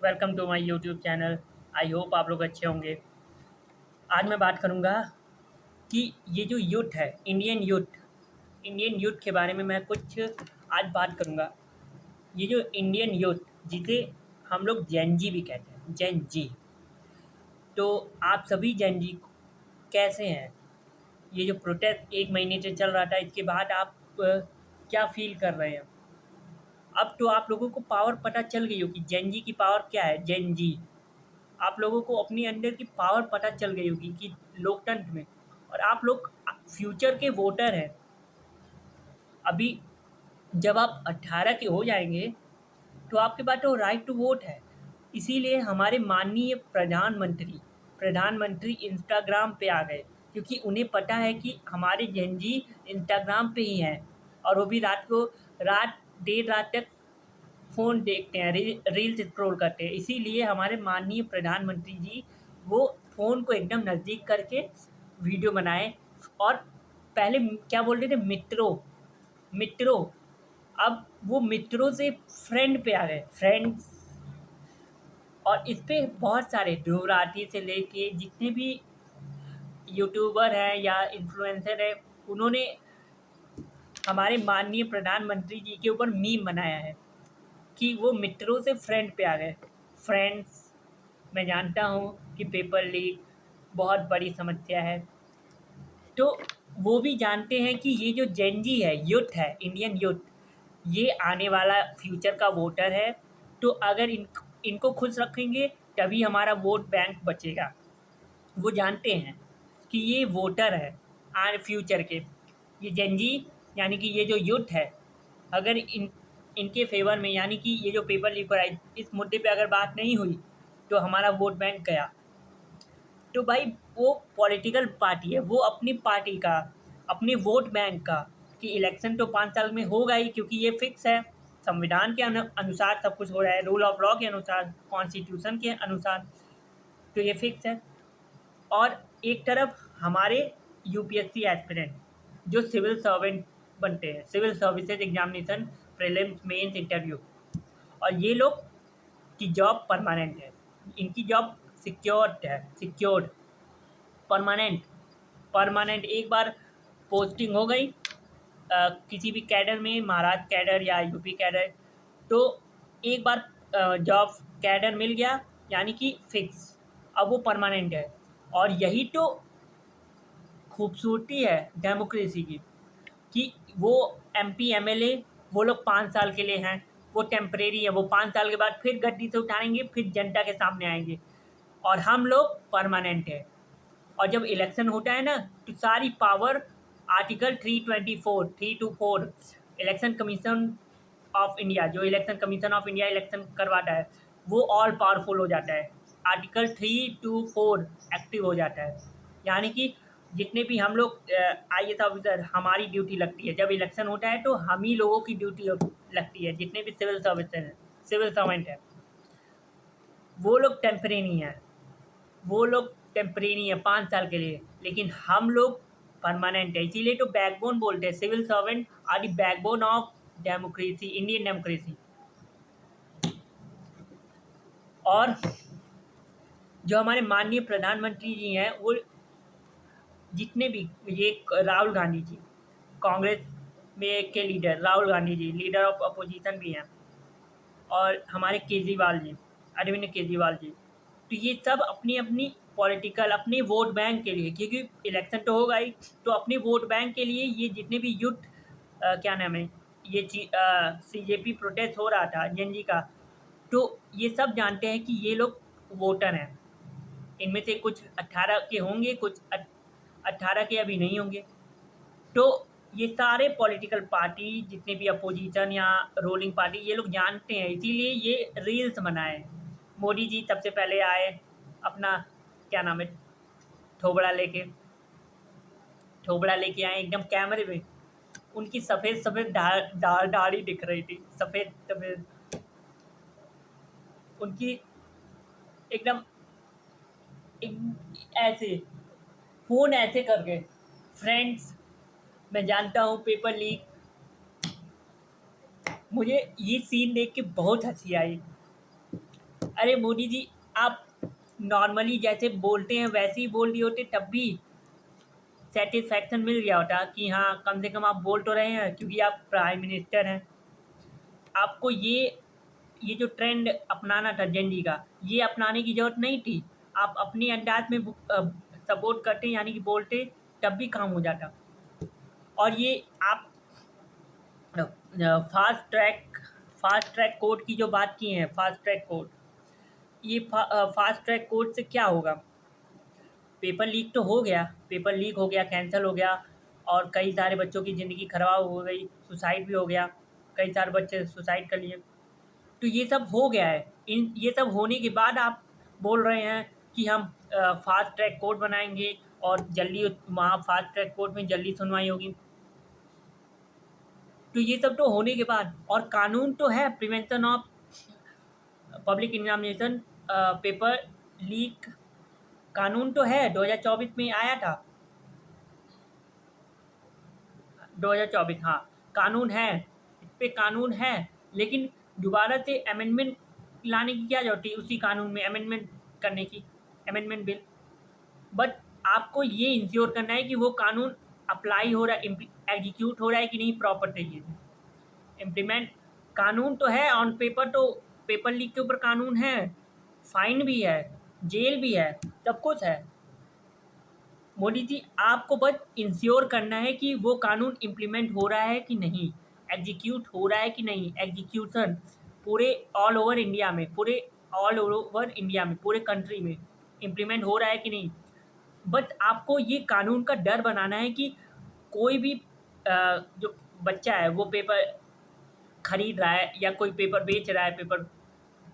Welcome to my YouTube channel. I hope आप लोग अच्छे होंगे। आज मैं बात करूंगा कि ये जो यूथ है, इंडियन यूथ के बारे में मैं कुछ आज बात करूंगा। ये जो इंडियन यूथ, जिसे हम लोग जेन जी भी कहते हैं, जेन जी। तो आप सभी जेन जी कैसे हैं? ये जो प्रोटेस्ट 1 महीने से चल रहा था, इसके बाद आप क्या फील कर रहे हैं? अब तो आप लोगों को पावर पता चल गई हो कि जेन जी की पावर क्या है। जेन जी, आप लोगों को अपनी अंदर की पावर पता चल गई होगी कि लोकतंत्र में, और आप लोग फ्यूचर के वोटर हैं। अभी जब आप 18 के हो जाएंगे तो आपके पास तो राइट टू वोट है। इसीलिए हमारे माननीय प्रधानमंत्री इंस्टाग्राम पे आ गए, क्योंकि उन्हें पता है कि हमारे जेनजी इंस्टाग्राम पे ही हैं, और वो भी रात देर रात तक फ़ोन देखते हैं, रील्स स्क्रॉल करते हैं। इसीलिए हमारे माननीय प्रधानमंत्री जी वो फ़ोन को एकदम नज़दीक करके वीडियो बनाए। और पहले क्या बोलते थे, मित्रों मित्रों, अब वो मित्रों से फ्रेंड पे आ गए, फ्रेंड्स। और इस पे बहुत सारे ध्रुव राठी से लेके जितने भी यूट्यूबर हैं या इन्फ्लुएंसर हैं, उन्होंने हमारे माननीय प्रधानमंत्री जी के ऊपर मीम बनाया है कि वो मित्रों से फ्रेंड पे आ गए। फ्रेंड्स, मैं जानता हूँ कि पेपर लीक बहुत बड़ी समस्या है। तो वो भी जानते हैं कि ये जो जेनजी है, यूथ है, इंडियन यूथ, ये आने वाला फ्यूचर का वोटर है। तो अगर इनको खुश रखेंगे तभी हमारा वोट बैंक बचेगा। वो जानते हैं कि ये वोटर है आने फ्यूचर के। ये जेनजी यानी कि ये जो यूथ है, अगर इनके फेवर में, यानी कि ये जो पेपर लीक हो रहा है, इस मुद्दे पे अगर बात नहीं हुई तो हमारा वोट बैंक गया। तो भाई, वो पॉलिटिकल पार्टी है, वो अपनी पार्टी का, अपने वोट बैंक का, कि इलेक्शन तो 5 साल में होगा ही, क्योंकि ये फिक्स है। संविधान के अनुसार सब कुछ हो रहा है, रूल ऑफ लॉ के अनुसार, कॉन्स्टिट्यूशन के अनुसार, तो ये फिक्स है। और एक तरफ हमारे यूपीएससी एस्पिरेंट जो सिविल सर्वेंट बनते हैं, civil services examination, prelims, mains, interview, और ये लोग की जॉब परमानेंट है। इनकी जॉब सिक्योर्ड, परमानेंट। परमानेंट एक बार पोस्टिंग हो गई किसी भी कैडर में, महाराष्ट्र कैडर या यूपी कैडर, तो एक बार जॉब कैडर मिल गया, यानी कि फिक्स, अब वो परमानेंट है। और यही तो खूबसूरती है डेमोक्रेसी की, कि वो एमपी एमएलए, वो लोग 5 साल के लिए हैं, वो टेम्परेरी है, वो 5 साल के बाद फिर गद्दी से उठाएंगे, फिर जनता के सामने आएंगे। और हम लोग परमानेंट है। और जब इलेक्शन होता है ना, तो सारी power article 324 election commission of India, जो election commission of India election करवाता है, वो ऑल पावरफुल हो जाता है। आर्टिकल 324 एक्टिव हो जाता है, यानी कि जितने भी हम लोग आईएएस ऑफिसर, हमारी ड्यूटी लगती है जब इलेक्शन होता है, तो हम ही लोगों की ड्यूटी लगती है। जितने भी सिविल सर्विस हैं, सिविल सर्वेंट हैं, वो लोग टेम्परेरी हैं, वो लोग टेम्परेरी है 5 साल के लिए, लेकिन हम लोग परमानेंट है। इसीलिए तो बैकबोन बोलते हैं, civil servant are the backbone of democracy, Indian democracy. और जो हमारे माननीय प्रधानमंत्री जी हैं, वो जितने भी, ये राहुल गांधी जी, कांग्रेस में के leader Rahul Gandhi ji, leader of opposition भी हैं, और हमारे केजरीवाल जी, अरविंद केजरीवाल जी, तो ये सब अपनी अपनी पॉलिटिकल, अपने वोट बैंक के लिए, क्योंकि इलेक्शन तो होगा ही, तो अपने वोट बैंक के लिए ये जितने भी यूथ, क्या नाम है, ये सीजेपी प्रोटेस्ट हो रहा था जेनजी का, तो ये सब जानते हैं कि ये लोग वोटर हैं। इनमें से कुछ 18 के होंगे, कुछ 18 के अभी नहीं होंगे। तो ये सारे पॉलिटिकल पार्टी, जितने भी अपोजिशन या रूलिंग पार्टी, ये लोग जानते हैं, इसीलिए ये रील्स बनाए। मोदी जी सबसे पहले आए, अपना क्या नाम है, थोबड़ा लेके थोबड़ा लेके आए एकदम कैमरे में। उनकी सफ़ेद सफ़ेद दाढ़ी दिख रही थी, सफ़ेद सफ़ेद उनकी, एकदम ऐसे फ़ोन ऐसे करके। फ्रेंड्स, मैं जानता हूँ पेपर लीक, मुझे ये सीन देख के बहुत हंसी आई। अरे मोदी जी, आप नॉर्मली जैसे बोलते हैं वैसे ही बोल दिए होते, तब भी सेटिस्फैक्शन मिल गया होता कि हाँ, कम से कम आप बोल तो रहे हैं, क्योंकि आप प्राइम मिनिस्टर हैं। आपको ये जो ट्रेंड अपनाना था जेन जी का, ये अपनाने की ज़रूरत नहीं थी। आप अपने अंदाज में सपोर्ट करते, यानी कि बोलते, तब भी काम हो जाता। और ये आप फास्ट ट्रैक कोर्ट की जो बात की है, फास्ट ट्रैक कोर्ट, ये फास्ट ट्रैक कोर्ट से क्या होगा? पेपर लीक तो हो गया, पेपर लीक हो गया, कैंसिल हो गया, और कई सारे बच्चों की ज़िंदगी खराब हो गई, सुसाइड भी हो गया, कई सारे बच्चे सुसाइड कर लिए। तो ये सब हो गया है। इन ये सब होने के बाद आप बोल रहे हैं कि हम फास्ट ट्रैक कोर्ट बनाएंगे और जल्दी वहाँ फास्ट ट्रैक कोर्ट में जल्दी सुनवाई होगी। तो ये सब तो होने के बाद, और कानून तो है, prevention of public examination paper leak कानून तो है, 2024 में आया था। 2024, हाँ, कानून है, इस पे कानून है, लेकिन दोबारा से अमेंडमेंट लाने की क्या ज़रूरत थी उसी कानून में, अमेंडमेंट करने की, अमेंडमेंट बिल। बट आपको ये इंश्योर करना है कि वो कानून अप्लाई हो रहा है, एग्जीक्यूट हो रहा है कि नहीं प्रॉपर तरीके से, इम्प्लीमेंट। कानून तो है ऑन पेपर, तो पेपर लीक के ऊपर कानून है, फाइन भी है, जेल भी है, सब कुछ है। मोदी जी, आपको बस इंश्योर करना है कि वो कानून इम्प्लीमेंट हो रहा है कि नहीं, एग्जीक्यूट हो रहा है कि नहीं, एग्जीक्यूशन पूरे ऑल ओवर इंडिया में, पूरे कंट्री में इम्प्लीमेंट हो रहा है कि नहीं। बट आपको ये कानून का डर बनाना है कि कोई भी जो बच्चा है वो पेपर खरीद रहा है या कोई पेपर बेच रहा है पेपर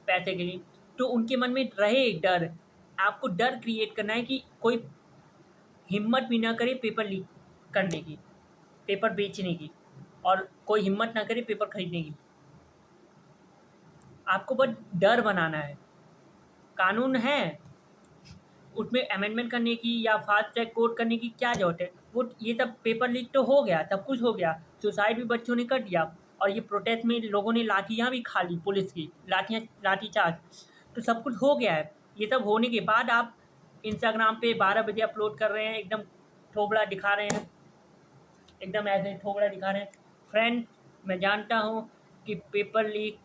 पैसे के लिए, तो उनके मन में रहे एक डर। आपको डर क्रिएट करना है कि कोई हिम्मत भी ना करे पेपर लीक करने की, पेपर बेचने की, और कोई हिम्मत ना करे पेपर खरीदने की। आपको बस डर बनाना है। कानून है, उसमें अमेंडमेंट करने की या फास्ट ट्रैक कोर्ट करने की क्या ज़रूरत है? वो ये सब पेपर लीक तो हो गया, सब कुछ हो गया, सुसाइड भी बच्चों ने कर दिया, और ये प्रोटेस्ट में लोगों ने लाठियाँ भी खा ली, पुलिस की लाठीचार्ज, तो सब कुछ हो गया है। ये सब होने के बाद आप इंस्टाग्राम पे 12 बजे अपलोड कर रहे हैं, एकदम थोबड़ा दिखा रहे हैं, एकदम ऐसे थोबड़ा दिखा रहे हैं। फ्रेंड, मैं जानता हूँ कि पेपर लीक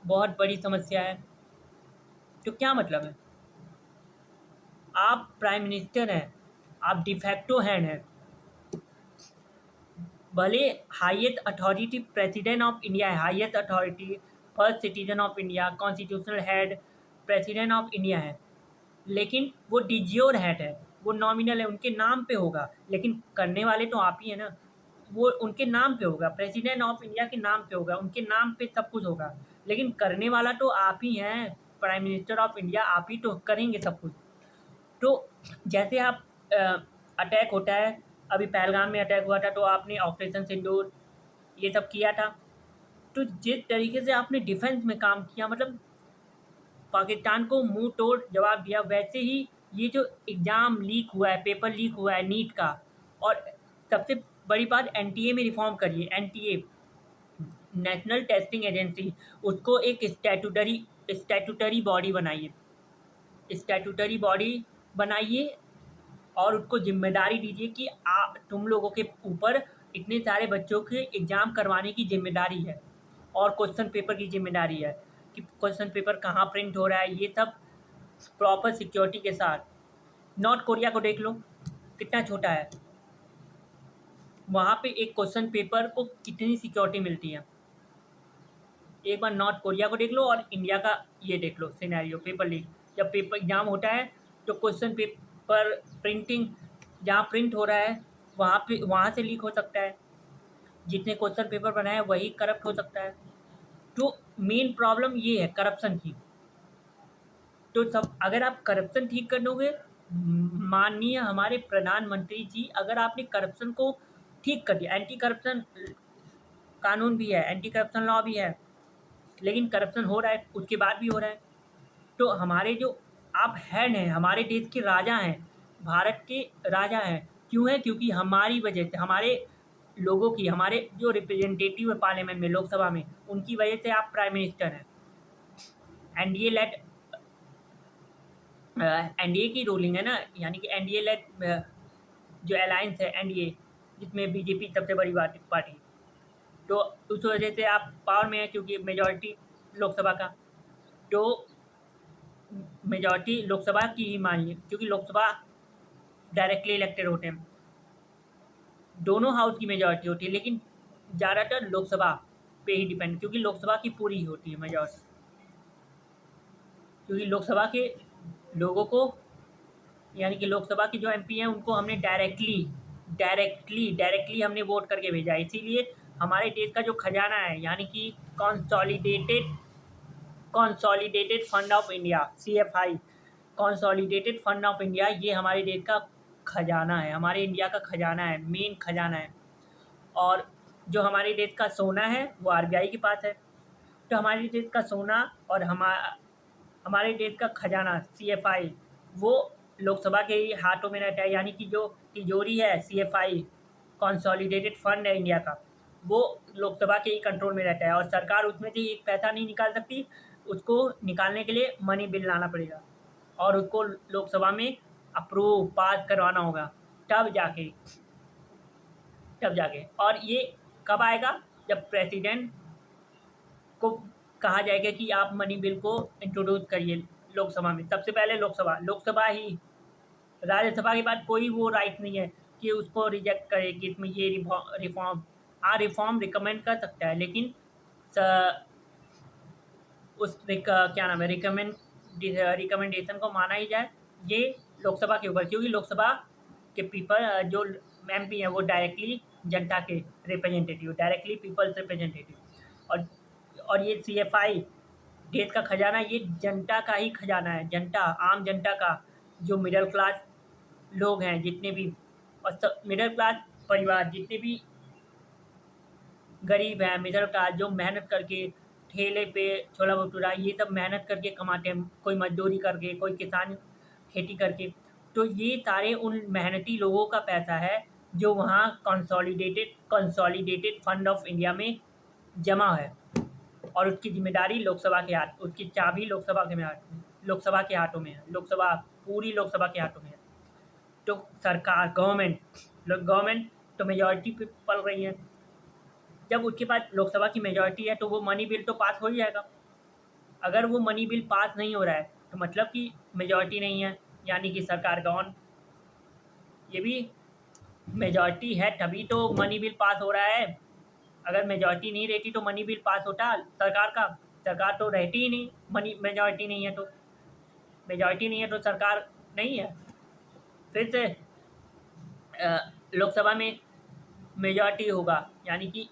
बहुत बड़ी समस्या है, तो क्या मतलब है? आप प्राइम मिनिस्टर हैं, आप डिफैक्टो हैंड हैं, भले highest authority president of India है, highest authority, first citizen of India, constitutional head president of India है, लेकिन वो डिज्योर हेड है, वो नॉमिनल है, उनके नाम पे होगा, लेकिन करने वाले तो आप ही हैं ना। वो उनके नाम पे होगा, प्रेसिडेंट ऑफ इंडिया के नाम पे होगा, उनके नाम पे सब कुछ होगा, लेकिन करने वाला तो आप ही हैं, प्राइम मिनिस्टर ऑफ इंडिया, आप ही तो करेंगे सब कुछ। तो जैसे आप अटैक होता है, अभी पहलगाम में अटैक हुआ था, तो आपने ऑपरेशन सिंदूर ये सब किया था, तो जिस तरीके से आपने डिफेंस में काम किया, मतलब पाकिस्तान को मुंह तोड़ जवाब दिया, वैसे ही ये जो एग्ज़ाम लीक हुआ है, पेपर लीक हुआ है नीट का, और सबसे बड़ी बात, एनटीए में रिफॉर्म करिए, एनटीए, नेशनल टेस्टिंग एजेंसी, उसको एक स्टैट्यूटरी बॉडी बनाइए, स्टैट्यूटरी बॉडी बनाइए, और उसको ज़िम्मेदारी दीजिए कि तुम लोगों के ऊपर इतने सारे बच्चों के एग्ज़ाम करवाने की ज़िम्मेदारी है, और क्वेश्चन पेपर की ज़िम्मेदारी है कि क्वेश्चन पेपर कहाँ प्रिंट हो रहा है, ये सब प्रॉपर सिक्योरिटी के साथ। नॉर्थ कोरिया को देख लो, कितना छोटा है, वहाँ पे एक क्वेश्चन पेपर को कितनी सिक्योरिटी मिलती है। एक बार नॉर्थ कोरिया को देख लो और इंडिया का ये देख लो सिनेरियो, पेपर लीक। जब पेपर एग्ज़ाम होता है तो क्वेश्चन पेपर प्रिंटिंग, जहाँ प्रिंट हो रहा है वहाँ से लीक हो सकता है, जितने क्वेश्चन पेपर बनाए हैं वही करप्ट हो सकता है। तो मेन प्रॉब्लम ये है करप्शन की। तो सब, अगर आप करप्शन ठीक कर दोगे, माननीय हमारे प्रधानमंत्री जी, अगर आपने करप्शन को ठीक कर दिया, एंटी करप्शन कानून भी है, एंटी करप्शन लॉ भी है, लेकिन करप्शन हो रहा है, उसके बाद भी हो रहा है। तो हमारे जो आप हेड हैं, हमारे देश के राजा हैं, भारत के राजा हैं, क्यों हैं? क्योंकि हमारी वजह से, हमारे लोगों की, हमारे जो रिप्रेजेंटेटिव है पार्लियामेंट में, लोकसभा में, उनकी वजह से आप प्राइम मिनिस्टर हैं। एनडीए लेड एनडीए की रूलिंग है ना, यानी कि एनडीए लेड जो अलायंस है एनडीए, जिसमें बीजेपी सबसे बड़ी पार्टी, तो उस वजह से आप पावर में है क्योंकि मेजॉरिटी लोकसभा का, तो मेजॉरिटी लोकसभा की ही मानिए क्योंकि लोकसभा डायरेक्टली इलेक्टेड होते हैं, दोनों हाउस की मेजॉरिटी होती है, लेकिन ज़्यादातर लोकसभा पे ही डिपेंड, क्योंकि लोकसभा की पूरी होती है मेजॉरिटी, क्योंकि लोकसभा के लोगों को, यानी कि लोकसभा के जो एमपी हैं उनको हमने डायरेक्टली हमने वोट करके भेजा है, इसीलिए हमारे देश का जो खजाना है, यानी कि consolidated fund of India, CFI, consolidated fund of India, ये हमारे देश का खजाना है, हमारे इंडिया का खजाना है, मेन खजाना है। और जो हमारे देश का सोना है वो आरबीआई के पास है, तो हमारे देश का सोना और हमारे देश का खजाना CFI वो लोकसभा के ही हाथों में रहता है, यानी कि जो तिजोरी है CFI, कॉन्सॉलिडेटेड फंड है इंडिया का, वो लोकसभा के ही कंट्रोल में रहता है, और सरकार उसमें से एक पैसा नहीं निकाल सकती, उसको निकालने के लिए मनी बिल लाना पड़ेगा और उसको लोकसभा में अप्रूव पास करवाना होगा, तब जाके और ये कब आएगा, जब प्रेसिडेंट को कहा जाएगा कि आप मनी बिल को इंट्रोड्यूस करिए लोकसभा में। सबसे पहले लोकसभा ही, राज्यसभा के बाद कोई वो राइट नहीं है कि उसको रिजेक्ट करे कि इसमें ये रिफॉर्म, रिफॉर्म रिकमेंड कर सकता है, लेकिन क्या नाम है, रिकमेंडेशन को माना ही जाए, ये लोकसभा के ऊपर, क्योंकि लोकसभा के जो MP हैं वो डायरेक्टली जनता के रिप्रेजेंटेटिव, डायरेक्टली पीपल्स रिप्रेजेंटेटिव, और ये CFI देश का खजाना, ये जनता का ही खजाना है, जनता, आम जनता का, जो मिडिल क्लास लोग हैं जितने भी, और मिडिल क्लास परिवार जितने भी गरीब हैं, मिडिल क्लास, जो मेहनत करके ठेले पे छोला भटूरा ये सब मेहनत करके कमाते हैं, कोई मजदूरी करके, कोई किसान खेती करके, तो ये सारे उन मेहनती लोगों का पैसा है जो वहाँ कंसोलिडेटेड फंड ऑफ इंडिया में जमा है, और उसकी जिम्मेदारी लोकसभा के हाथ, उसकी चाबी लोकसभा के हाथों में है, पूरी लोकसभा के हाथों में है। तो सरकार, गवर्नमेंट तो मेजॉरिटी पे पल रही है, जब उसके पास लोकसभा की मेजॉरिटी है तो वो मनी बिल तो पास हो ही जाएगा। अगर वो मनी बिल पास नहीं हो रहा है तो मतलब कि मेजॉरिटी नहीं है, यानी कि सरकार गॉन। ये भी मेजॉरिटी है तभी तो मनी बिल पास हो रहा है, अगर मेजॉरिटी नहीं रहती तो मनी बिल पास होता सरकार का, सरकार तो रहती ही नहीं, मेजॉरिटी नहीं है तो सरकार नहीं है। फिर से लोकसभा में मेजॉरिटी होगा, यानी कि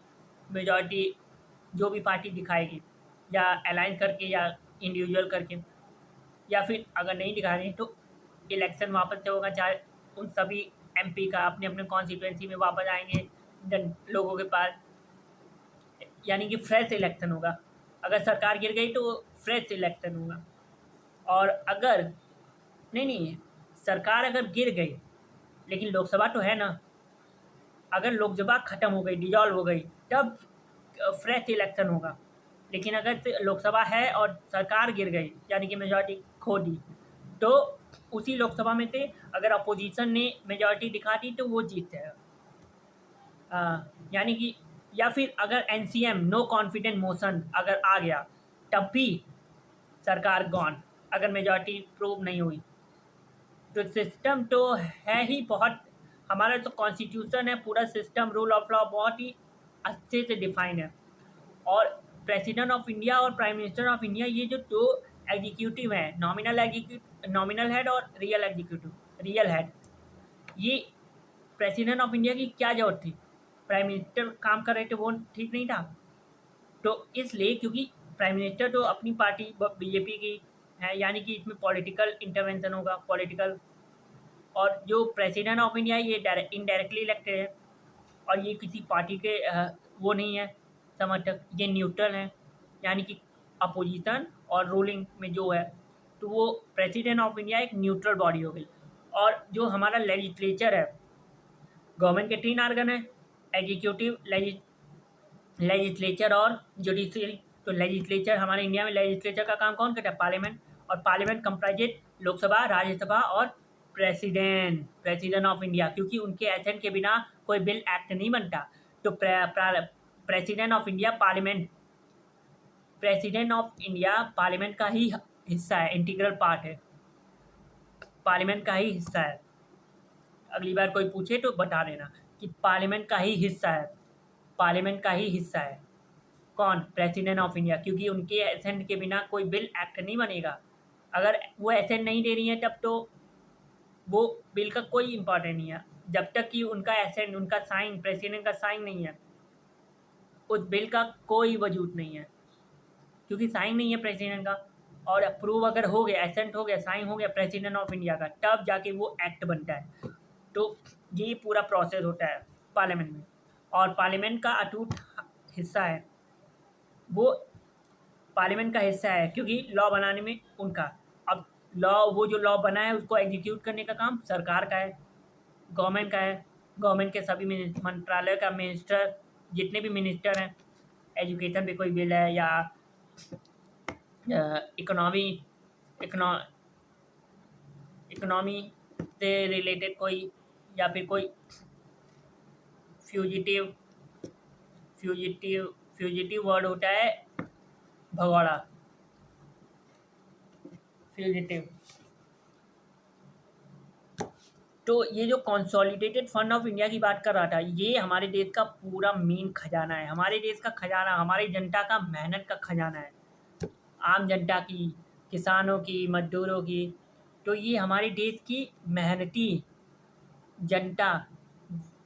मेजॉरिटी जो भी पार्टी दिखाएगी, या अलायंस करके या इंडिविजुअल करके, या फिर अगर नहीं दिखा रही तो इलेक्शन वापस से होगा, चाहे उन सभी MP का अपने अपने कॉन्स्टिट्यूएंसी में वापस आएंगे लोगों के पास, यानी कि फ्रेश इलेक्शन होगा। अगर सरकार गिर गई तो फ्रेश इलेक्शन होगा, और अगर नहीं, सरकार अगर गिर गई लेकिन लोकसभा तो है ना, अगर लोकसभा खत्म हो गई, डिजॉल्व हो गई, तब फ्रेश इलेक्शन होगा, लेकिन अगर लोकसभा है और सरकार गिर गई, यानी कि मेजॉरिटी खो दी, तो उसी लोकसभा में से अगर अपोजिशन ने मेजॉरिटी दिखा दी तो वो जीत जाएगा, यानी कि, या फिर अगर NCM, नो कॉन्फिडेंस मोशन अगर आ गया, तब भी सरकार गॉन, अगर मेजॉरिटी प्रूव नहीं हुई। तो सिस्टम तो है ही बहुत, हमारा तो कॉन्स्टिट्यूशन है, पूरा सिस्टम, रूल ऑफ लॉ बहुत ही अच्छे से डिफाइन है, और प्रेसिडेंट ऑफ इंडिया और प्राइम मिनिस्टर ऑफ इंडिया, ये जो दो एग्जीक्यूटिव हैं, नॉमिनल हेड और रियल हेड, ये प्रेसिडेंट ऑफ इंडिया की क्या जरूरत थी, प्राइम मिनिस्टर काम कर रहे थे, वो ठीक नहीं था, तो इसलिए क्योंकि प्राइम मिनिस्टर तो अपनी पार्टी बीजेपी की है, यानी कि इसमें पॉलिटिकल इंटरवेंशन होगा, और जो प्रेसिडेंट ऑफ इंडिया ये इनडायरेक्टली इलेक्टेड है, और ये किसी पार्टी के वो नहीं है समर्थक, ये न्यूट्रल है, यानी कि अपोजिशन और रूलिंग में जो है, तो वो प्रेसिडेंट ऑफ इंडिया एक न्यूट्रल बॉडी हो गई। और जो हमारा लेजिस्लेचर है, गवर्नमेंट के 3 आर्गन है, एग्जीक्यूटिव, लेजिस्लेचर और जुडिशरी, तो लेजिस्लेचर, हमारे इंडिया में लेजिस्लेचर का काम कौन करता है? पार्लियामेंट। और पार्लियामेंट कंप्राइजेज लोकसभा, राज्यसभा और प्रेसिडेंट ऑफ इंडिया, क्योंकि उनके एसेंट के बिना कोई बिल एक्ट नहीं बनता। तो प्रेसिडेंट ऑफ इंडिया पार्लियामेंट का ही हिस्सा है, इंटीग्रल पार्ट है, पार्लियामेंट का ही हिस्सा है। अगली बार कोई पूछे तो बता देना कि पार्लियामेंट का ही हिस्सा है, पार्लियामेंट का ही हिस्सा है। कौन? प्रेसिडेंट ऑफ इंडिया, क्योंकि उनके एसेंट के बिना कोई बिल एक्ट नहीं बनेगा। अगर वो एसेंट नहीं दे रही है तब तो वो बिल का कोई इम्पोर्टेंट नहीं है। जब तक कि उनका एसेंट, उनका साइन, प्रेसिडेंट का साइन नहीं है, उस बिल का कोई वजूद नहीं है, क्योंकि साइन नहीं है प्रेसिडेंट का। और अप्रूव अगर हो गया, एसेंट हो गया, साइन हो गया प्रेसिडेंट ऑफ इंडिया का, तब जाके वो एक्ट बनता है। तो ये पूरा प्रोसेस होता है पार्लियामेंट में। और पार्लियामेंट का अटूट हिस्सा है, वो पार्लियामेंट का हिस्सा है, क्योंकि लॉ बनाने में उनका, अब वो जो लॉ बना है उसको एग्जीक्यूट करने का काम सरकार का है, गवर्नमेंट का है। गवर्नमेंट के सभी मंत्रालय का मिनिस्टर, जितने भी मिनिस्टर हैं, एजुकेशन पे कोई बिल है या इकोनॉमी से रिलेटेड कोई, या फिर कोई फ्यूजिटिव वर्ड होता है भगोड़ा, फ्यूजिटिव। तो ये जो कंसोलिडेटेड फंड ऑफ इंडिया की बात कर रहा था, ये हमारे देश का पूरा मेन खजाना है, हमारे देश का खजाना, हमारी जनता का मेहनत का खजाना है, आम जनता की, किसानों की, मजदूरों की। तो ये हमारे देश की मेहनती जनता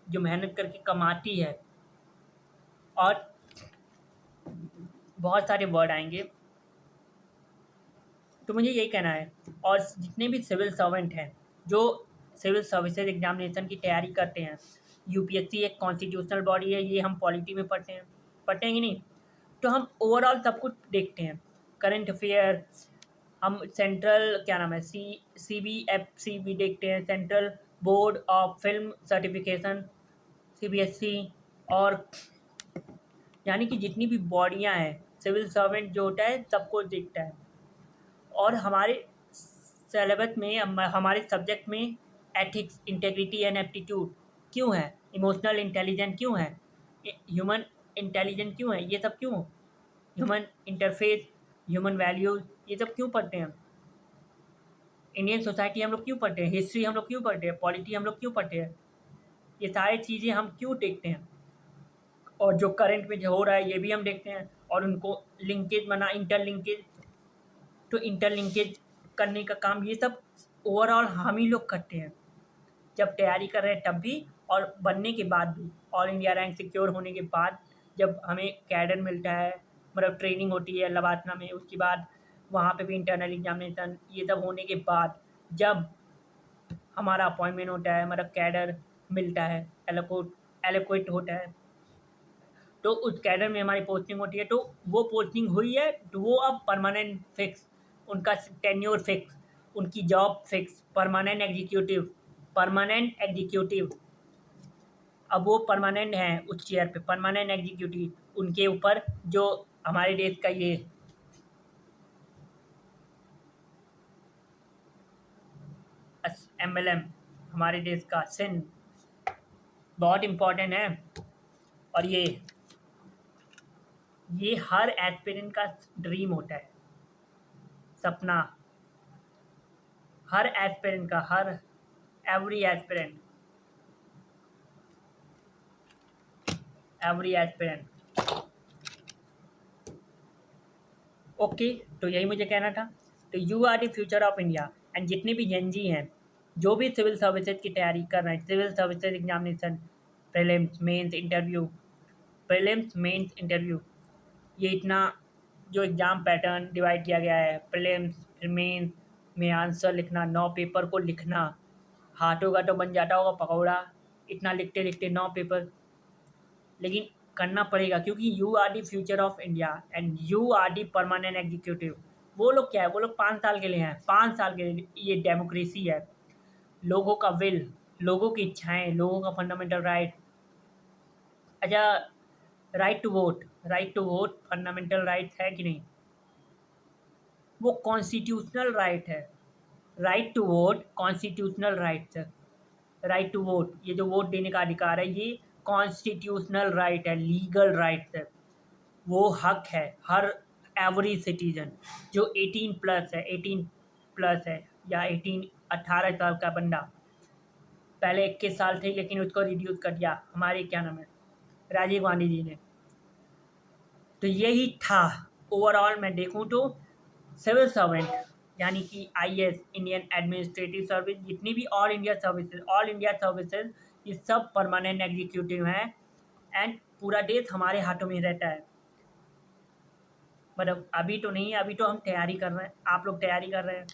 जो मेहनत करके कमाती है। और बहुत सारे वर्ड आएंगे, तो मुझे यही कहना है। और जितने भी सिविल सर्वेंट हैं जो सिविल सर्विसेज एग्जामिनेशन की तैयारी करते हैं, यूपीएससी एक कॉन्स्टिट्यूशनल बॉडी है, ये हम पॉलिटी में पढ़ते हैं कि नहीं? तो हम ओवरऑल सब कुछ देखते हैं, करंट अफेयर, हम सेंट्रल क्या नाम है CBFC भी देखते हैं, central board of film certification, CBSC। और यानी कि जितनी भी बॉडियां हैं, सिविल सर्वेंट जो होता है सबको देखता है। और हमारे सिलेबस में, हमारे सब्जेक्ट में एथिक्स, इंटेग्रिटी एंड एप्टीट्यूड क्यों है, इमोशनल इंटेलिजेंस क्यों है, ह्यूमन इंटेलिजेंस क्यों है, ये सब क्यों, ह्यूमन इंटरफेस, ह्यूमन वैल्यूज, ये सब क्यों पढ़ते हैं, इंडियन सोसाइटी हम लोग क्यों पढ़ते हैं, हिस्ट्री हम लोग क्यों पढ़ते हैं, पॉलिटी हम लोग क्यों पढ़ते हैं, ये सारी चीज़ें हम क्यों देखते हैं। और जो करंट में जो हो रहा है ये भी हम देखते हैं, और उनको लिंकेज बना, इंटरलिंकेज, तो इंटरलिंकेज करने का काम ये सब ओवरऑल हम ही लोग करते हैं, जब तैयारी कर रहे हैं तब भी, और बनने के बाद भी, ऑल इंडिया रैंक सिक्योर होने के बाद, जब हमें कैडर मिलता है, मतलब ट्रेनिंग होती है लबातना में, उसके बाद वहाँ पे भी इंटरनल एग्जामिनेशन, ये सब होने के बाद जब हमारा अपॉइंटमेंट होता है, मतलब कैडर मिलता है, एलोक्वेट होता है, तो उस कैडर में हमारी पोस्टिंग होती है। तो वो पोस्टिंग हुई है तो वो अब परमानेंट फिक्स, उनका टेन्योर फिक्स, उनकी जॉब फिक्स, परमानेंट एग्जीक्यूटिव, अब वो परमानेंट हैं उस चेयर पे, परमानेंट एग्जीक्यूटिव, उनके ऊपर जो हमारे देश का ये एम्बलम, हमारे देश का सिन, बहुत इम्पोर्टेंट है। और ये हर एस्पिरेंट का ड्रीम होता है, सपना, हर एस्पिरेंट का, एवरी एस्पिरेंट। ओके, तो यही मुझे कहना था। तो you are the future of India, and जितने भी एनजी हैं जो भी सिविल सर्विसेज की तैयारी कर रहे हैं, civil services examination, prelims mains interview, ये इतना जो एग्ज़ाम पैटर्न डिवाइड किया गया है, प्रीलिम्स फिर मेंस में आंसर लिखना, 9 पेपर को लिखना, हाथों का तो बन जाता होगा पकौड़ा, इतना लिखते लिखते 9 पेपर, लेकिन करना पड़ेगा, क्योंकि you are the future of India and you are the permanent executive. वो लोग क्या है, वो लोग 5 साल के लिए हैं, 5 साल के लिए। ये डेमोक्रेसी है, लोगों का विल, लोगों की इच्छाएं, लोगों का फंडामेंटल राइट। अच्छा, right to vote, right to vote fundamental right है कि नहीं? वो कॉन्स्टिट्यूशनल राइट है। Right to vote constitutional right है। राइट टू वोट, ये जो वोट देने का अधिकार है, ये कॉन्स्टिट्यूशनल राइट है, लीगल राइट है। वो हक है हर एवरी सिटीजन जो 18 प्लस है, 18 प्लस है या 18 साल का बंदा। पहले 21 साल थे लेकिन उसको रिड्यूस कर दिया हमारे क्या नाम है, राजीव गांधी जी ने। तो यही था ओवरऑल मैं देखूं तो सिविल सर्वेंट यानी कि आईएएस, इंडियन एडमिनिस्ट्रेटिव सर्विस, जितनी भी ऑल इंडिया सर्विसेज, ये सब परमानेंट एग्जीक्यूटिव हैं। एंड पूरा देश हमारे हाथों में रहता है। मतलब अभी तो नहीं है, अभी तो हम तैयारी कर रहे हैं, आप लोग तैयारी कर रहे हैं।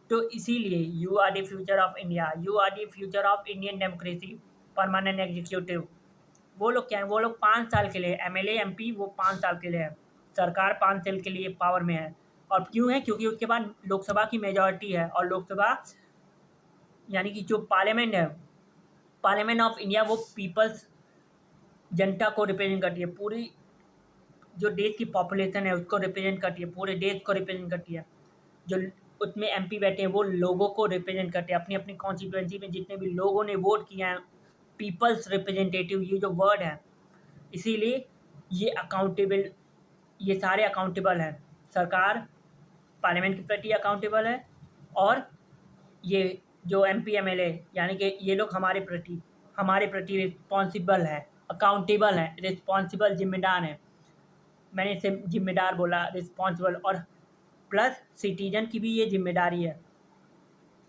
तो इसीलिए you are the future of India, you are the future of Indian democracy, permanent executive. वो लोग क्या है, वो लोग 5 साल के लिए एमएलए एमपी, वो 5 साल के लिए है। सरकार 5 साल के लिए पावर में है। और क्यों है? क्योंकि उसके बाद लोकसभा की मेजॉरिटी है, और लोकसभा यानी कि जो पार्लियामेंट है, पार्लियामेंट ऑफ इंडिया, वो पीपल्स, जनता को रिप्रेजेंट करती है। पूरी जो देश की पॉपुलेशन है उसको रिप्रेजेंट करती है, पूरे देश को रिप्रेजेंट करती है। जो उसमें एमपी बैठे हैं वो लोगों को रिप्रेजेंट करते हैं, अपनी अपनी कॉन्स्टिट्यूएंसी में जितने भी लोगों ने वोट किया है। पीपल्स रिप्रेजेंटेटिव, ये जो वर्ड है, इसीलिए ये अकाउंटेबल, ये सारे अकाउंटेबल हैं। सरकार पार्लियामेंट के प्रति अकाउंटेबल है, और ये जो एमपी एमएलए यानी कि ये लोग हमारे प्रति रिस्पॉन्सिबल है, अकाउंटेबल है, रिस्पॉन्सिबल, जिम्मेदार हैं। मैंने इसे जिम्मेदार बोला, रिस्पॉन्सिबल, और प्लस सिटीजन की भी ये जिम्मेदारी है।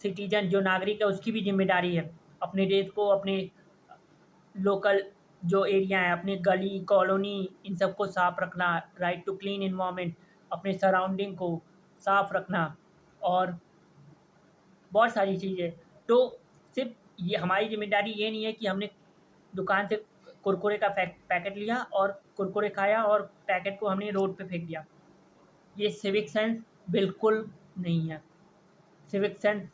सिटीजन जो नागरिक है उसकी भी जिम्मेदारी है अपने देश को, अपने लोकल जो एरिया है, अपने गली कॉलोनी, इन सबको साफ रखना, राइट टू क्लीन इन्वायरमेंट, अपने सराउंडिंग को साफ रखना, और बहुत सारी चीज़ें। तो सिर्फ ये हमारी जिम्मेदारी ये नहीं है कि हमने दुकान से कुरकुरे का पैकेट लिया और कुरकुरे खाया और पैकेट को हमने रोड पे फेंक दिया। ये सिविक सेंस बिल्कुल नहीं है। सिविक सेंस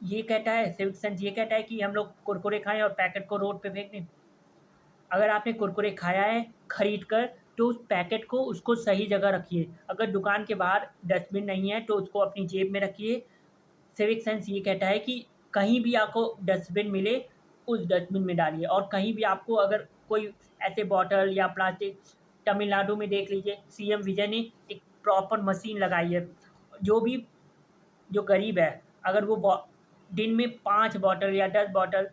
ये कहता है कि हम लोग कुरकुरे खाएं और पैकेट को रोड पे फेंक दें। अगर आपने कुरकुरे खाया है खरीद कर, तो उस पैकेट को उसको सही जगह रखिए। अगर दुकान के बाहर डस्टबिन नहीं है तो उसको अपनी जेब में रखिए। सिविक सेंस ये कहता है कि कहीं भी आपको डस्टबिन मिले, उस डस्टबिन में डालिए। और कहीं भी आपको अगर कोई ऐसे बॉटल या प्लास्टिक, तमिलनाडु में देख लीजिए, सीएम विजय ने एक प्रॉपर मशीन लगाई है। जो भी जो गरीब है, अगर वो दिन में 5 बॉटल या 10 बॉटल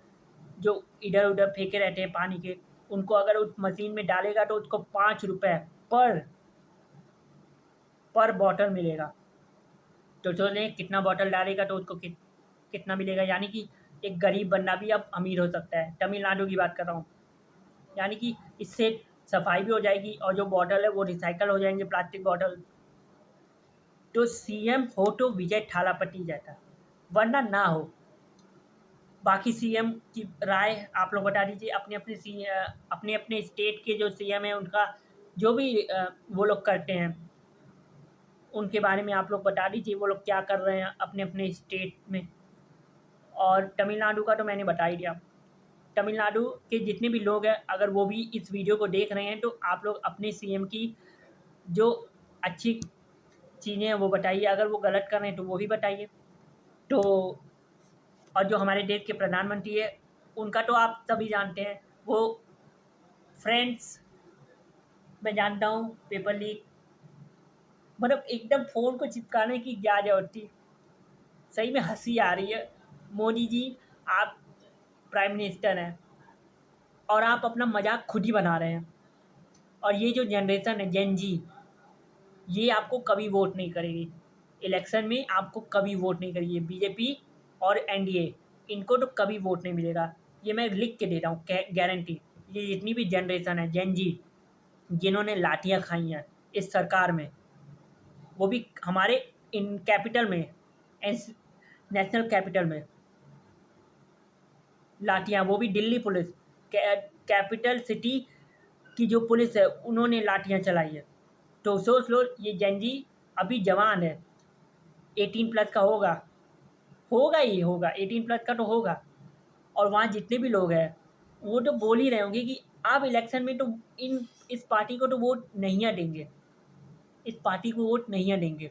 जो इधर उधर फेंके रहते हैं पानी के, उनको अगर उस मशीन में डालेगा तो उसको 5 रुपये पर बॉटल मिलेगा। तो सोचें कितना बॉटल डालेगा तो उसको कितना मिलेगा। यानी कि एक गरीब बंदा भी अब अमीर हो सकता है। तमिलनाडु की बात कर रहा हूँ। यानी कि इससे सफाई भी हो जाएगी, और जो बॉटल है वो रिसाइकल हो जाएंगे, प्लास्टिक बॉटल। तो सीएम हो तो विजय थालापति जैसा, वरना ना हो। बाकी सीएम की राय आप लोग बता दीजिए। अपने अपने स्टेट के जो सीएम है उनका जो भी वो लोग करते हैं, उनके बारे में आप लोग बता दीजिए, वो लोग क्या कर रहे हैं अपने अपने स्टेट में। और तमिलनाडु का तो मैंने बता ही दिया। तमिलनाडु के जितने भी लोग हैं, अगर वो भी इस वीडियो को देख रहे हैं, तो आप लोग अपने सीएम की जो अच्छी चीज़ें हैं वो बताइए। अगर वो गलत कर रहे हैं तो वो भी बताइए। तो और जो हमारे देश के प्रधानमंत्री है, उनका तो आप सभी जानते हैं, वो फ्रेंड्स, मैं जानता हूँ, पेपर लीक, मतलब एकदम फ़ोन को चिपकाने की क्या ज़रूरत थी। सही में हंसी आ रही है। मोदी जी, आप प्राइम मिनिस्टर हैं और आप अपना मजाक खुद ही बना रहे हैं। और ये जो जनरेशन है, जेन जी, ये आपको कभी वोट नहीं करेगी। इलेक्शन में आपको कभी वोट नहीं करेगी। बीजेपी और एनडीए, इनको तो कभी वोट नहीं मिलेगा। ये मैं लिख के दे रहा हूँ, गारंटी। ये जितनी भी जनरेशन है, जेन जी, जिन्होंने लाठियाँ खाई हैं इस सरकार में, वो भी हमारे इन कैपिटल में, नेशनल कैपिटल में लाठियाँ, वो भी दिल्ली पुलिस, कैपिटल सिटी की जो पुलिस है, उन्होंने लाठियाँ चलाई है। तो सोच लो, ये जेन जी अभी जवान है, 18 प्लस का होगा ही होगा, 18 प्लस का तो होगा। और वहाँ जितने भी लोग हैं वो तो बोल ही रहे होंगे कि आप इलेक्शन में तो इस पार्टी को तो वोट नहीं देंगे, इस पार्टी को वोट नहीं देंगे,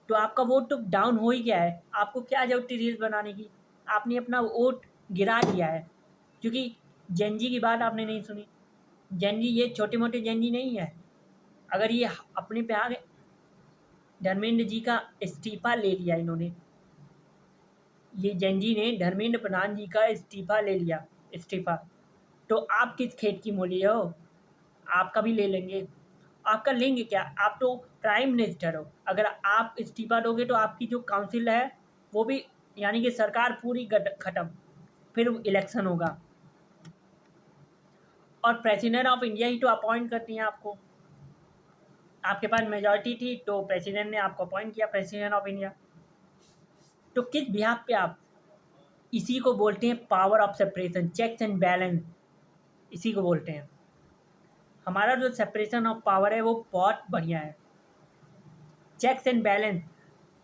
तो आपका वोट तो डाउन हो ही गया है। आपको क्या जरूरत थी रील्स बनाने की? आपने अपना वोट गिरा दिया है, क्योंकि जेनजी की बात आपने नहीं सुनी। जेनजी ये छोटे मोटे जेनजी नहीं है। अगर ये अपने पे आ गए, धर्मेंद्र जी का इस्तीफा ले लिया इन्होंने, ये जेनजी ने धर्मेंद्र प्रधान जी का इस्तीफा ले लिया, इस्तीफा, तो आप किस खेत की मूली हो? आपका भी ले लेंगे। आपका लेंगे क्या? आप तो प्राइम मिनिस्टर हो। अगर आप इस्तीफा दोगे तो आपकी जो काउंसिल है वो भी, यानी कि सरकार पूरी खत्म, फिर इलेक्शन होगा। और प्रेसिडेंट ऑफ इंडिया ही तो अपॉइंट करती हैं आपको। आपके पास मेजॉरिटी थी तो प्रेसिडेंट ने आपको अपॉइंट किया प्रेसिडेंट ऑफ इंडिया। तो किस बिहाफ पे आप, इसी को बोलते हैं power of separation, checks and balance, इसी को बोलते हैं। हमारा जो सेपरेशन ऑफ पावर है वो बहुत बढ़िया है, चेक्स एंड बैलेंस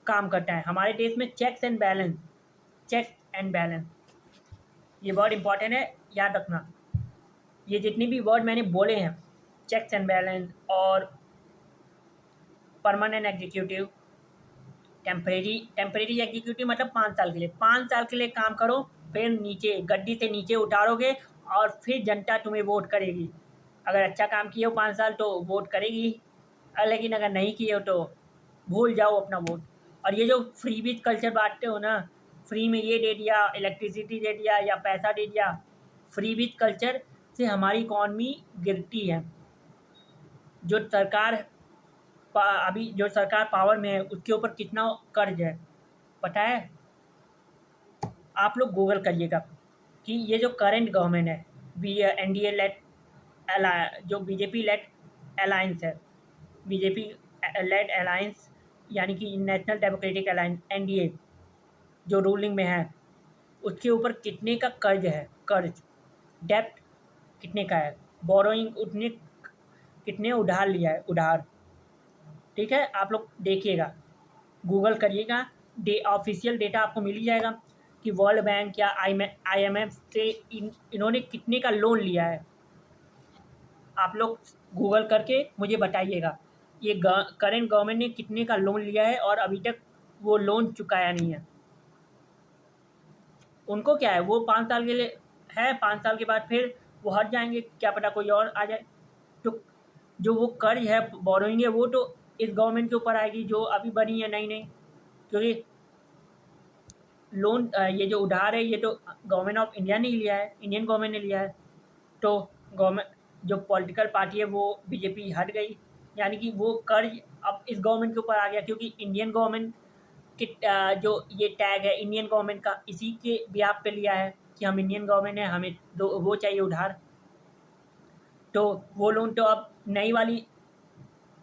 काम करता है हमारे देश में। Checks and balance, checks and balance, ये वर्ड इंपॉर्टेंट है, याद रखना। ये जितने भी वर्ड मैंने बोले हैं, चेक्स एंड बैलेंस और परमानेंट एग्जीक्यूटिव, टेम्परेरी एग्जीक्यूटिव मतलब 5 साल के लिए, 5 साल के लिए काम करो, फिर नीचे गद्दी से नीचे उतारोगे और फिर जनता तुम्हें वोट करेगी। अगर अच्छा काम किए हो 5 साल तो वोट करेगी, लेकिन अगर नहीं किए हो तो भूल जाओ अपना वोट। और ये जो फ्री बीज कल्चर बांटते हो ना, फ्री में ये दे दिया, इलेक्ट्रिसिटी दे दिया या पैसा दे दिया, फ्री बीज कल्चर से हमारी इकॉनमी गिरती है। जो सरकार अभी जो सरकार पावर में है उसके ऊपर कितना कर्ज है पता है? आप लोग गूगल करिएगा कि ये जो करंट गवर्नमेंट है, एनडीए लेड, जो बीजेपी लेड अलायंस है, बीजेपी लेड अलायंस यानी कि नेशनल डेमोक्रेटिक अलायंस, एनडीए जो रूलिंग में है, उसके ऊपर कितने का कर्ज है, कर्ज, डेप्ट कितने का है, बोरोइंग उतने, कितने उधार लिया है, उधार। ठीक है, आप लोग देखिएगा, गूगल करिएगा, ऑफिशियल डेटा आपको मिल ही जाएगा कि वर्ल्ड बैंक या IMF से इन्होंने कितने का लोन लिया है। आप लोग गूगल करके मुझे बताइएगा ये करेंट गवर्नमेंट ने कितने का लोन लिया है और अभी तक वो लोन चुकाया नहीं है। उनको क्या है, वो 5 साल के लिए है, 5 साल के बाद फिर वो हट जाएंगे, क्या पता कोई और आ जाए। तो जो वो कर्ज है, बोरोइंग है, वो तो इस गवर्नमेंट के ऊपर आएगी जो अभी बनी है नई नई, क्योंकि लोन, ये जो उधार है ये तो गवर्नमेंट ऑफ इंडिया ने ही लिया है, इंडियन गवर्नमेंट ने लिया है। तो गवर्नमेंट, जो पॉलिटिकल पार्टी है वो बीजेपी हट गई, यानी कि वो कर्ज अब इस गवर्नमेंट के ऊपर आ गया, क्योंकि इंडियन गवर्नमेंट के जो ये टैग है इंडियन गवर्नमेंट का, इसी के बिहाफ पे लिया है कि हम इंडियन गवर्नमेंट है, हमें वो चाहिए उधार। तो वो लोन तो अब नई वाली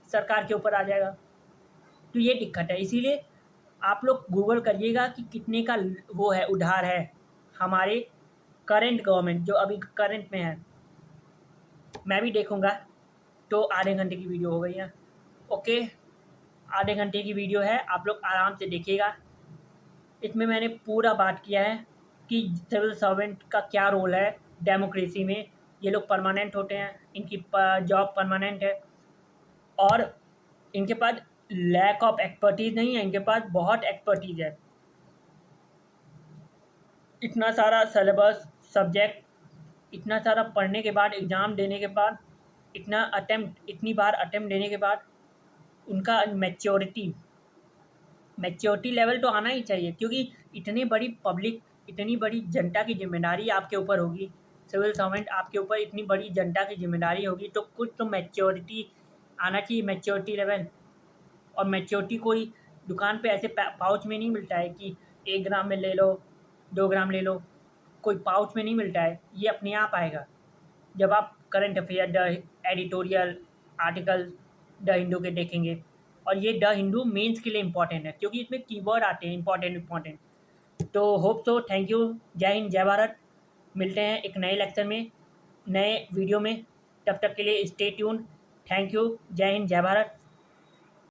सरकार के ऊपर आ जाएगा। तो ये दिक्कत है, इसीलिए आप लोग गूगल करिएगा कि कितने का वो है, उधार है हमारे करंट गवर्नमेंट जो अभी करंट में है। मैं भी देखूँगा। तो आधे घंटे की वीडियो हो गई है, ओके, आधे घंटे की वीडियो है, आप लोग आराम से देखिएगा। इसमें मैंने पूरा बात किया है कि सिविल सर्वेंट का क्या रोल है डेमोक्रेसी में। ये लोग परमानेंट होते हैं, इनकी जॉब परमानेंट है और इनके पास लैक ऑफ एक्सपर्टीज़ नहीं है, इनके पास बहुत एक्सपर्टीज़ है। इतना सारा सिलेबस, सब्जेक्ट, इतना सारा पढ़ने के बाद, एग्ज़ाम देने के बाद, इतनी बार अटेम्प्ट देने के बाद उनका मैच्योरिटी लेवल तो आना ही चाहिए, क्योंकि इतनी बड़ी पब्लिक, इतनी बड़ी जनता की जिम्मेदारी आपके ऊपर होगी, सिविल सर्वेंट आपके ऊपर इतनी बड़ी जनता की जिम्मेदारी होगी, तो कुछ तो मैच्योरिटी आना चाहिए, मैच्योरिटी लेवल। और मैच्योरिटी कोई दुकान पे ऐसे पाउच में नहीं मिलता है कि 1 ग्राम में ले लो, 2 ग्राम ले लो, कोई पाउच में नहीं मिलता है, ये अपने आप आएगा जब आप current affair, the editorial article the Hindu के देखेंगे। और ये द हिंदू मेंस के लिए इम्पॉर्टेंट है, क्योंकि इसमें कीवर्ड आते हैं इम्पॉर्टेंट। तो होप सो, थैंक यू, जय हिंद, जय भारत। मिलते हैं एक नए लेक्चर में, नए वीडियो में, तब तक के लिए स्टे ट्यून। थैंक यू, जय हिंद, जय भारत।